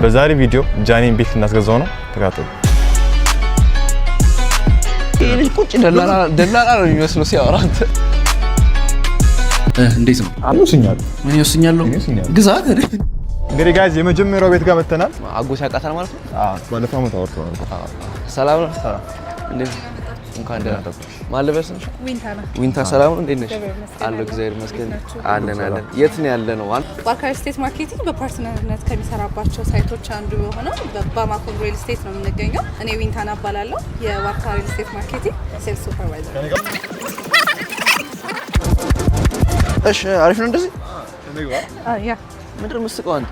በዛሬ ቪዲዮ ጃኒን ቤት ልናስገዛው ነው። ተከታተሉ። ይሄን ቁጭ ደላላ ነው የሚመስለው ሲያወራ። አንተ እንዴት ነው? ምን ይወስኛለሁ? ግዛት እንግዲህ ጋይስ የመጀመሪያው ቤት ጋር መተናል። አጎት ያውቃታል ማለት ነው? ባለፈው ዓመት አወርተናል። ሰላም ነው? እንዴት እንኳን ደህና መጣሽ። ማለበስ ነው? ዊንታ ሰላም ነው? እንዴት ነሽ? አለ እግዚአብሔር ይመስገን። አለን። የት ነው ያለ ነው? ዋርካ ሪል ስቴት ማርኬቲንግ በፓርትነርነት ከሚሰራባቸው ሳይቶች አንዱ የሆነው በባማኮ ሪል ስቴት ነው የምንገኘው። እኔ ዊንታና እባላለሁ፣ የዋርካ ሪል ስቴት ማርኬቲንግ ሴልስ ሱፐርቫይዘር። እሺ፣ አሪፍ ነው እንደዚህ? ያ ምንድን ነው የምትስቀው አንተ?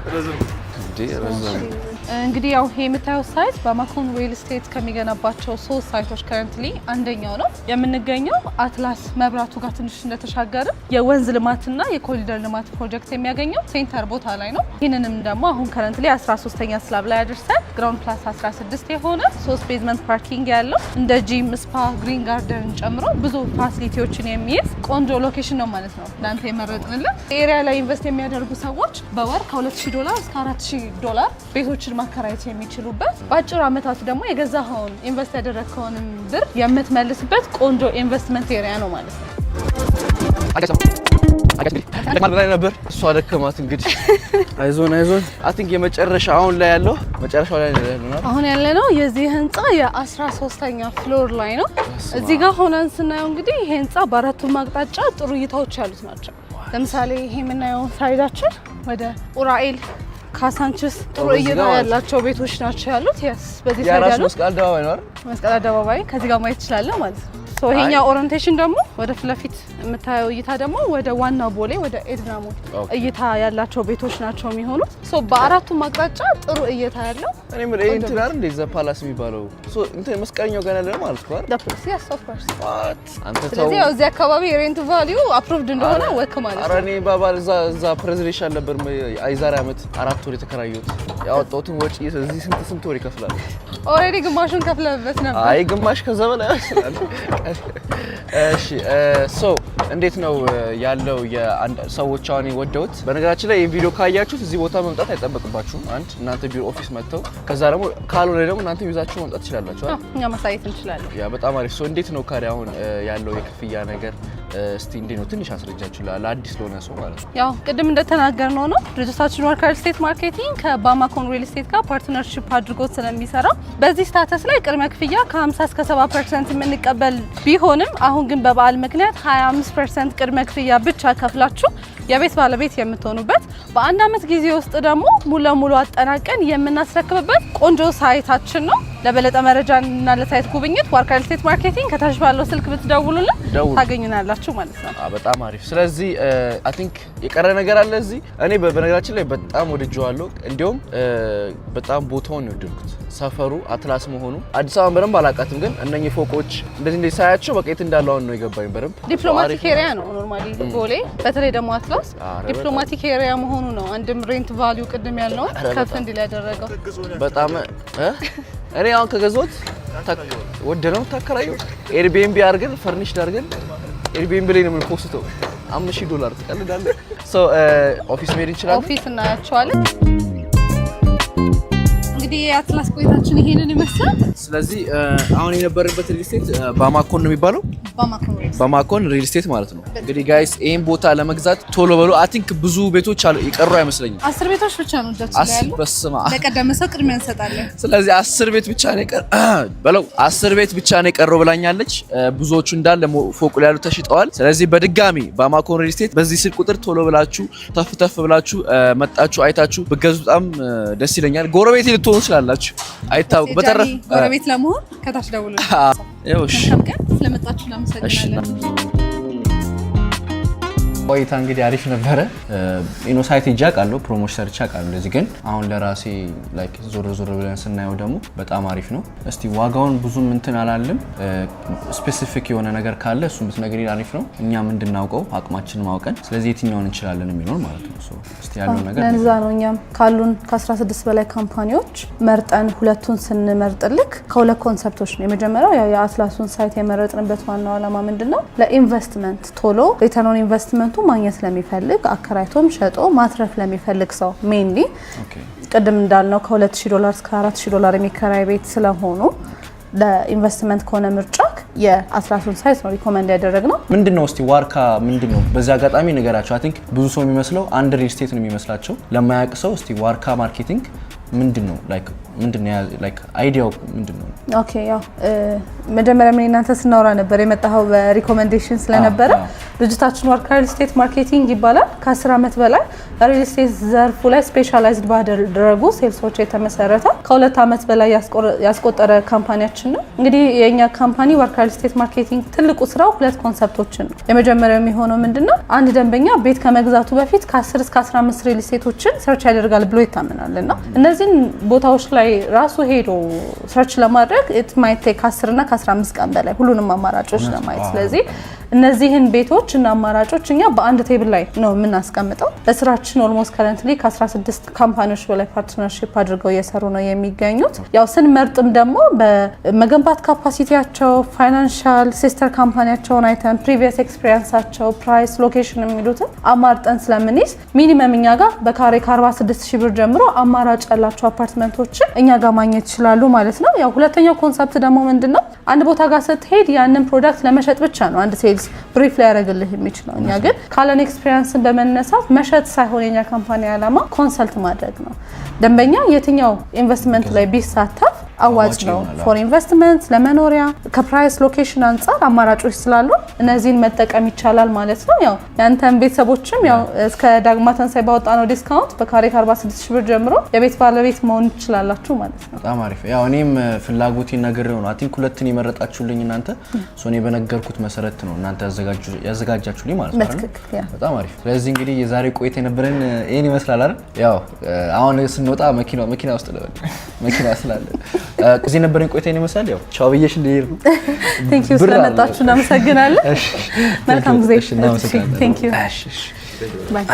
እንግዲህ ያው ይሄ የምታየው ሳይት በማኮን ሪል ስቴት ከሚገነባቸው 3 ሳይቶች ከረንትሊ አንደኛው ነው የምንገኘው። አትላስ መብራቱ ጋር ትንሽ እንደተሻገረ የወንዝ ልማትና የኮሪደር ልማት ፕሮጀክት የሚያገኘው ሴንተር ቦታ ላይ ነው። ይህንንም ደግሞ አሁን ከረንትሊ 13ኛ ስላብ ላይ አድርሰን ግራውንድ ፕላስ 16 የሆነ 3 ቤዝመንት ፓርኪንግ ያለው እንደ ጂም፣ ስፓ፣ ግሪን ጋርደን ጨምሮ ብዙ ፋሲሊቲዎችን የሚይዝ ቆንጆ ሎኬሽን ነው ማለት ነው ለአንተ የመረጥንልን። ኤሪያ ላይ ኢንቨስት የሚያደርጉ ሰዎች በወር ከ$2000 እስከ $4000 ቤቶችን ማከራየት የሚችሉበት፣ በአጭር ዓመታት ደግሞ የገዛኸውን ኢንቨስት ያደረግከውንም ብር የምትመልስበት ቆንጆ ኢንቨስትመንት ኤሪያ ነው ማለት ነው። ላይ ነበር እሷ ደከማት። እንግዲህ አይዞን አይ ቲንክ የመጨረሻ አሁን ላይ ያለው መጨረሻው ላይ ነው ያለው። አሁን ያለነው የዚህ ህንጻ የ13ኛ ፍሎር ላይ ነው። እዚህ ጋር ሆነን ስናየው እንግዲህ ይሄ ህንጻ በአራቱም አቅጣጫ ጥሩ እይታዎች ያሉት ናቸው። ለምሳሌ ይሄ የምናየው ሳይዳችን ወደ ኡራኤል፣ ካሳንችስ ጥሩ እይታ ያላቸው ቤቶች ናቸው ያሉት። በዚህ ሳይድ ያለው መስቀል አደባባይ ነው አይደል? መስቀል አደባባይ ከዚህ ጋር ማየት ይችላል ማለት ነው። ይሄኛው ኦሪንቴሽን ደግሞ ወደ ፊት ለፊት የምታየው እይታ ደግሞ ወደ ዋና ቦሌ ወደ ኤድና ሞል እይታ ያላቸው ቤቶች ናቸው የሚሆኑት። በአራቱም አቅጣጫ ጥሩ እይታ ያለው እኔ ምን እንትን አይደል እንደ ዘ ፓላስ የሚባለው እንትን መስቀለኛው ጋር ያለ ማለት ነው አይደል? yes of course አንተ ተው። ስለዚህ እዚህ አካባቢ ሬንት ቫልዩ አፕሩቭድ እንደሆነ ወክ ማለት ነው። ኧረ እኔ ባባል እዛ ፕሬዘንቴሽን ነበር አይዛሬ አመት 4 ወር የተከራየሁት። ያወጣሁትን ወጪ እዚህ ስንት ወር ይከፍላል? ኦሬዲ ግማሹን ከፍለበት ነበር። አይ ግማሽ ከዛ በላይ ያስላል። እሺ እንዴት ነው ያለው? ሰዎች አሁን ወደውት። በነገራችን ላይ ይሄን ቪዲዮ ካያችሁት እዚህ ቦታ መምጣት አይጠበቅባችሁም። አንድ እናንተ ቢሮ ኦፊስ መጥተው ከዛ ደግሞ ካልሆነ ደግሞ እናንተ ይዛችሁ መምጣት ትችላላችሁ አይደል? እኛ ማሳየት እንችላለን። ያ በጣም አሪፍ። እንዴት ነው ካሪ አሁን ያለው የክፍያ ነገር እስቲ እንዴት ነው ትንሽ አስረጃችሁ ለአዲስ ለሆነ ሰው ማለት ነው። ያው ቅድም እንደተናገርነው ነው ድርጅታችን ዋርካ ሪል ስቴት ማርኬቲንግ ከባማኮን ሪል ስቴት ጋር ፓርትነርሺፕ አድርጎ ስለሚሰራ በዚህ ስታተስ ላይ ቅድመ ክፍያ ከ50 እስከ 70% የምንቀበል ቢሆንም አሁን ግን በበዓል ምክንያት 25% ቅድመ ክፍያ ብቻ ከፍላችሁ የቤት ባለቤት የምትሆኑበት፣ በአንድ አመት ጊዜ ውስጥ ደግሞ ሙሉ ለሙሉ አጠናቀን የምናስረክብበት ቆንጆ ሳይታችን ነው። ለበለጠ መረጃ እና ለሳይት ጉብኝት ዋርካ ሪል ስቴት ማርኬቲንግ ከታች ባለው ስልክ ብትደውሉልን ታገኙናላችሁ ማለት ነው። በጣም አሪፍ። ስለዚህ አይ ቲንክ የቀረ ነገር አለ እዚህ። እኔ በነገራችን ላይ በጣም ወድጄዋለሁ። እንዲያውም በጣም ቦታውን ነው የወደድኩት። ሰፈሩ አትላስ መሆኑ አዲስ አበባ በደንብ አላውቃትም፣ ግን እነኚህ ፎቆች እንደዚህ ሳያቸው በቃ የት እንዳለው ነው የገባኝ በደንብ። ዲፕሎማቲክ ኤሪያ ነው ኖርማሊ ቦሌ፣ በተለይ ደግሞ አትላስ ዲፕሎማቲክ ኤሪያ መሆኑ ነው አንድም ሬንት ቫልዩ ቅድም ያለው ከፍ እንዲል ያደረገው። በጣም እኔ አሁን ከገዛሁት ወደ ነው ታከራየው ኤርቢኤንቢ አድርገን ፈርኒሽድ አድርገን ኤርቢኤንቢ ላይ ነው የምንፖስተው። $5,000 ትቀልዳለህ። ኦፊስ መሄድ እንችላለን። ኦፊስ እናያቸዋለን። እንግዲህ የአትላስ ቆይታችን ይሄንን ይመስላል። ስለዚህ አሁን የነበረበት ሪል ስቴት ባማኮን ነው የሚባለው። ባማኮን ሪል ስቴት ማለት ነው። እንግዲህ ጋይስ ይሄን ቦታ ለመግዛት ቶሎ በሉ። አይ ቲንክ ብዙ ቤቶች አሉ ይቀሩ አይመስለኝም። 10 ቤቶች ብቻ ነው እጃችን ላይ ያለው። በስማ ለቀደመ ሰው ቅድሚያ እንሰጣለን። ስለዚህ 10 ቤት ብቻ ነው ይቀር በለው 10 ቤት ብቻ ነው የቀረው ብላኛለች። ብዙዎቹ እንዳለ ፎቁ ላይ ያሉ ተሽጠዋል። ስለዚህ በድጋሚ ባማኮን ሪል ስቴት በዚህ ስልክ ቁጥር ቶሎ ብላችሁ ተፍ ብላችሁ መጣችሁ አይታችሁ ብገዙ በጣም ደስ ይለኛል። ጎረቤት ልትሆኑ ትችላላችሁ አይታወቅ። በተረፈ ጎረቤት ለመሆን ከታች ደውሉልን። እሺ ስለመጣችሁ እናመሰግናለን። ቆይታ እንግዲህ አሪፍ ነበረ። ኢኖሳይት ሄጄ አውቃለሁ፣ ፕሮሞሽን ሰርቼ አውቃለሁ እንደዚህ። ግን አሁን ለራሴ ላይክ ዞር ብለን ስናየው ደግሞ በጣም አሪፍ ነው። እስቲ ዋጋውን ብዙም እንትን አላለም። ስፔሲፊክ የሆነ ነገር ካለ እሱም ብትነግሪኝ አሪፍ ነው፣ እኛም እንድናውቀው አቅማችንን ማውቀን። ስለዚህ የትኛውን እንችላለን የሚለውን ማለት ነው። እስቲ ያለው ነገር ለዛ ነው እኛም ካሉን ከ16 በላይ ካምፓኒዎች መርጠን ሁለቱን ስንመርጥልክ ከሁለት ኮንሰፕቶች ነው። የመጀመሪያው ያው የአትላሱን ሳይት የመረጥንበት ዋናው ዓላማ ምንድነው? ለኢንቨስትመንት ቶሎ ሪተርን ኦን ኢንቨስትመንቱ ማግኘት ለሚፈልግ አከራይቶም ሸጦ ማትረፍ ለሚፈልግ ሰው ሜንሊ ቅድም እንዳልነው ከ$2000 እስከ $4000 የሚከራይ ቤት ስለሆኑ ለኢንቨስትመንት ከሆነ ምርጫክ የ13 ሳይት ነው ሪኮመንድ ያደረግነው። ምንድነው እስቲ ዋርካ ምንድነው? በዚህ አጋጣሚ ንገራቸው። አይ ቲንክ ብዙ ሰው የሚመስለው አንድ ሪል ስቴት ነው የሚመስላቸው። ለማያውቅ ሰው እስቲ ዋርካ ማርኬቲንግ ምንድነው? ላይክ አይዲያው ምንድነው? ኦኬ ያው መጀመሪያ ምን እናንተ ስናወራ ነበር የመጣው በሪኮመንዴሽን ስለነበረ ድርጅታችን ዋርካ ሪል ስቴት ማርኬቲንግ ይባላል። ከ10 ዓመት በላይ ሪል ስቴት ዘርፉ ላይ ስፔሻላይዝድ ባደረጉ ሴልሶች የተመሰረተ ከ2 ዓመት በላይ ያስቆጠረ ካምፓኒያችን ነው። እንግዲህ የኛ ካምፓኒ ዋርካ ሪል ስቴት ማርኬቲንግ ትልቁ ስራው 2 ኮንሰፕቶችን ነው። የመጀመሪያው የሚሆነው ምንድነው? አንድ ደንበኛ ቤት ከመግዛቱ በፊት ከ10 እስከ 15 ሪል ስቴቶችን ሰርች ያደርጋል ብሎ ይታመናልና እነዚህን ቦታዎች ላይ ራሱ ሄዶ ሰርች ለማድረግ it might take 10 እና ከ15 ቀን በላይ ሁሉንም አማራጮች ለማየት። ስለዚህ እነዚህን ቤቶች እና አማራጮች እኛ በአንድ ቴብል ላይ ነው የምናስቀምጠው። ለስራችን ኦልሞስት ከረንትሊ ከ16 ካምፓኒዎች በላይ ፓርትነርሺፕ አድርገው እየሰሩ ነው የሚገኙት። ያው ስንመርጥም ደግሞ በመገንባት ካፓሲቲያቸው፣ ፋይናንሻል ሲስተር ካምፓኒያቸውን አይተን ፕሪቪየስ ኤክስፒሪየንሳቸው፣ ፕራይስ፣ ሎኬሽን የሚሉትን አማርጠን ስለምንይዝ ሚኒመም እኛ ጋር በካሬ ከ46,000 ብር ጀምሮ አማራጭ ያላቸው አፓርትመንቶችን እኛ ጋር ማግኘት ይችላሉ ማለት ነው። ያው ሁለተኛው ኮንሰፕት ደግሞ ምንድነው? አንድ ቦታ ጋር ስትሄድ ያንን ፕሮዳክት ለመሸጥ ብቻ ነው አንድ ሴልስ ብሪፍ ላይ ያደርግልህ የሚችለው። እኛ ግን ካለን ኤክስፒሪየንስን በመነሳት መሸጥ ሳይሆን የኛ ካምፓኒ ዓላማ ኮንሰልት ማድረግ ነው። ደንበኛ የትኛው ኢንቨስትመንት ላይ ቢሳተፍ አዋጭ ነው ፎር ኢንቨስትመንት ለመኖሪያ ከፕራይስ ሎኬሽን አንፃር አማራጮች ስላሉ እነዚህን መጠቀም ይቻላል ማለት ነው። ያው ያንተን ቤተሰቦችም ያው እስከ ዳግማ ተንሳይ ባወጣነው ዲስካውንት በካሬ 46,000 ብር ጀምሮ የቤት ባለቤት መሆን ይችላላችሁ ማለት ነው። በጣም አሪፍ። ያው እኔም ፍላጎቴ ነገር ነው። አይ ቲንክ ሁለቱን የመረጣችሁልኝ እናንተ ሶኔ በነገርኩት መሰረት ነው እናንተ ያዘጋጃችሁልኝ ማለት ነው። በጣም አሪፍ። ስለዚህ እንግዲህ የዛሬ ቆይታ የነበረን ይሄን ይመስላል አይደል? ያው አሁን ስንወጣ መኪና ውስጥ መኪና ስላለ እዚህ ነበረን ቆይታ ይመስላል። ያው ቻው ብዬሽ ልሄድ ነው። ቴንክ ዩ ስለመጣችሁ እናመሰግናለን። መልካም ጊዜ። እናመሰግናለን። ቴንክ ዩ ባይ።